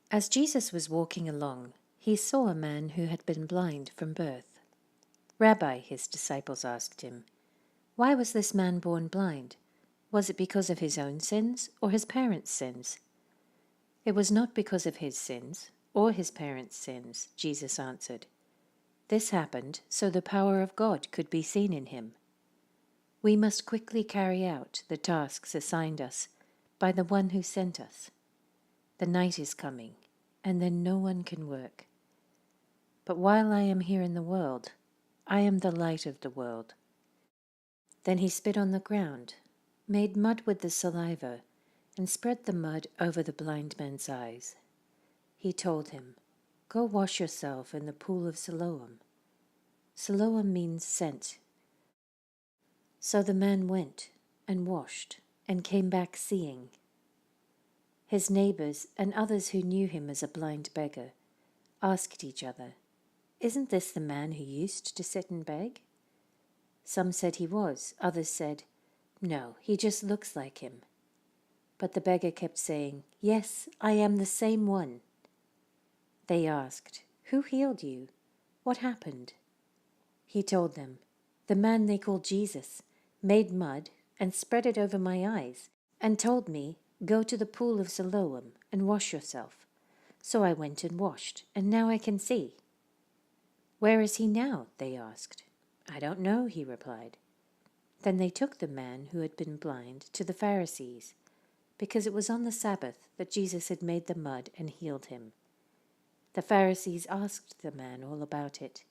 As Jesus was walking along, he saw a man who had been blind from birth. "Rabbi," his disciples asked him, "why was this man born blind? Was it because of his own sins or his parents' sins?" "It was not because of his sins or his parents' sins," Jesus answered. "This happened so the power of God could be seen in him." We must quickly carry out the tasks assigned us by the one who sent us. The night is coming, and then no one can work. But while I am here in the world, I am the light of the world. Then he spit on the ground, made mud with the saliva, and spread the mud over the blind man's eyes. He told him, "Go wash yourself in the pool of Siloam." Siloam means sent. So the man went and washed and came back seeing. His neighbors and others who knew him as a blind beggar asked each other, "Isn't this the man who used to sit and beg?" Some said he was, others said, "No, he just looks like him." But the beggar kept saying, "Yes, I am the same one." They asked, "Who healed you? What happened?" He told them, "The man they call Jesus made mud and spread it over my eyes and told me, 'Go to the pool of Siloam and wash yourself.' So I went and washed, and now I can see." "Where is he now?" they asked. "I don't know," he replied. Then they took the man who had been blind to the Pharisees, because it was on the Sabbath that Jesus had made the mud and healed him. The Pharisees asked the man all about it.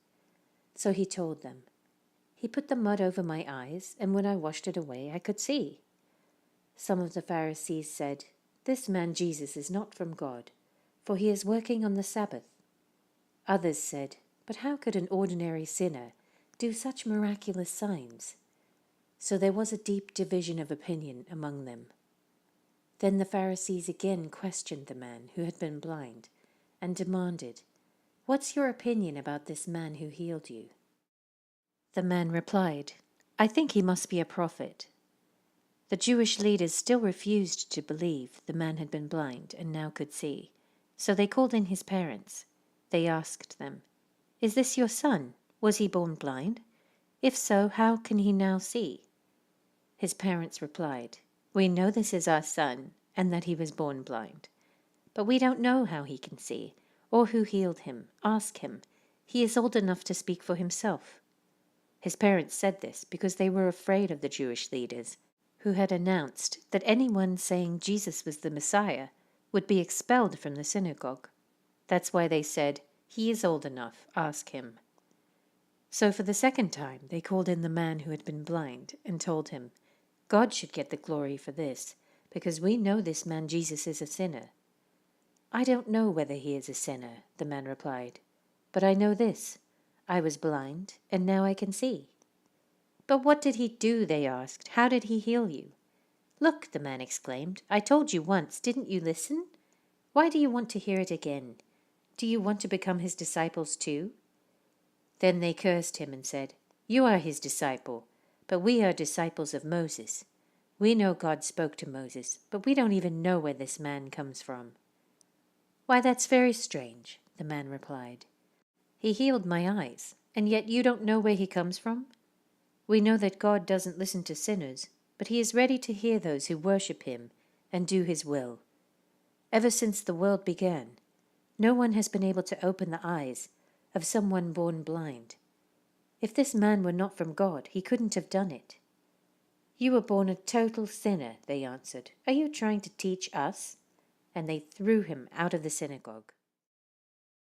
So he told them, "He put the mud over my eyes, and when I washed it away, I could see." Some of the Pharisees said, "This man Jesus is not from God, for he is working on the Sabbath." Others said, "But how could an ordinary sinner do such miraculous signs?" So there was a deep division of opinion among them. Then the Pharisees again questioned the man who had been blind and demanded, "What's your opinion about this man who healed you?" The man replied, "I think he must be a prophet." The Jewish leaders still refused to believe the man had been blind and now could see, so they called in his parents. They asked them, "Is this your son? Was he born blind? If so, how can he now see?" His parents replied, "We know this is our son and that he was born blind, but we don't know how he can see or who healed him. Ask him. He is old enough to speak for himself." His parents said this because they were afraid of the Jewish leaders, who had announced that anyone saying Jesus was the Messiah would be expelled from the synagogue. That's why they said, "He is old enough, ask him." So for the second time they called in the man who had been blind and told him, "God should get the glory for this, because we know this man Jesus is a sinner." "I don't know whether he is a sinner," the man replied, "but I know this, I was blind and now I can see." "But what did he do?" they asked. "How did he heal you?" "Look," the man exclaimed, "I told you once, didn't you listen? Why do you want to hear it again? Do you want to become his disciples too?" Then they cursed him and said, "You are his disciple, but we are disciples of Moses. We know God spoke to Moses, but we don't even know where this man comes from." "Why, that's very strange," the man replied. "He healed my eyes, and yet you don't know where he comes from? We know that God doesn't listen to sinners, but he is ready to hear those who worship him and do his will. Ever since the world began, no one has been able to open the eyes of someone born blind. If this man were not from God, he couldn't have done it." "You were born a total sinner," they answered. "Are you trying to teach us?" And they threw him out of the synagogue.